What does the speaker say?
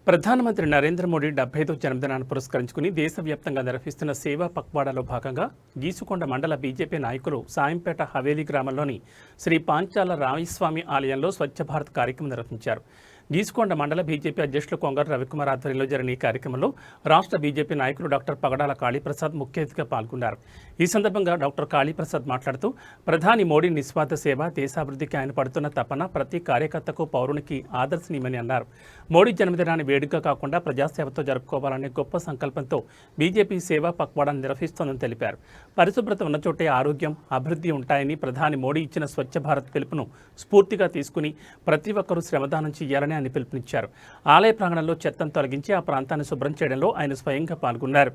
ప్రధానమంత్రి నరేంద్ర మోడీ 75వ జన్మదినాన్ని పురస్కరించుకుని దేశవ్యాప్తంగా నిర్వహిస్తున్న సేవా పక్వాడాలో భాగంగా గీసుకొండ మండల బీజేపీ నాయకులు సాయంపేట హవేలీ గ్రామంలోని శ్రీ పాంచాల రామస్వామి ఆలయంలో స్వచ్ఛ భారత్ కార్యక్రమం నిర్వహించారు. గీసుకొండ మండల బీజేపీ అధ్యక్షులు కొంగర రవికుమార్ ఆధ్వర్యంలో జరిగిన ఈ కార్యక్రమంలో రాష్ట్ర బీజేపీ నాయకులు డాక్టర్ పగడాల కాళీప్రసాద్ ముఖ్య అతిథిగా పాల్గొన్నారు. ఈ సందర్భంగా డాక్టర్ కాళీప్రసాద్ మాట్లాడుతూ ప్రధాని మోడీ నిస్వార్థ సేవ, దేశాభివృద్ధికి ఆయన పడుతున్న తపన ప్రతి కార్యకర్తకు పౌరునికి ఆదర్శనీయమని అన్నారు. మోడీ జన్మదినాన్ని వేడుక కాకుండా ప్రజాసేవతో జరుపుకోవాలనే గొప్ప సంకల్పంతో బీజేపీ సేవా పక్వాడాను నిర్వహిస్తోందని తెలిపారు. పరిశుభ్రత ఉన్న చోటే ఆరోగ్యం, అభివృద్ధి ఉంటాయని ప్రధాని మోడీ ఇచ్చిన స్వచ్ఛ భారత్ పిలుపును స్ఫూర్తిగా తీసుకుని ప్రతి ఒక్కరూ శ్రమదానం చేయాలని ఆయన పిలుపునిచ్చారు. ఆలయ ప్రాంగణంలో చెత్తను తొలగించి ఆ ప్రాంతాన్ని శుభ్రం చేయడంలో ఆయన స్వయంగా పాల్గొన్నారు.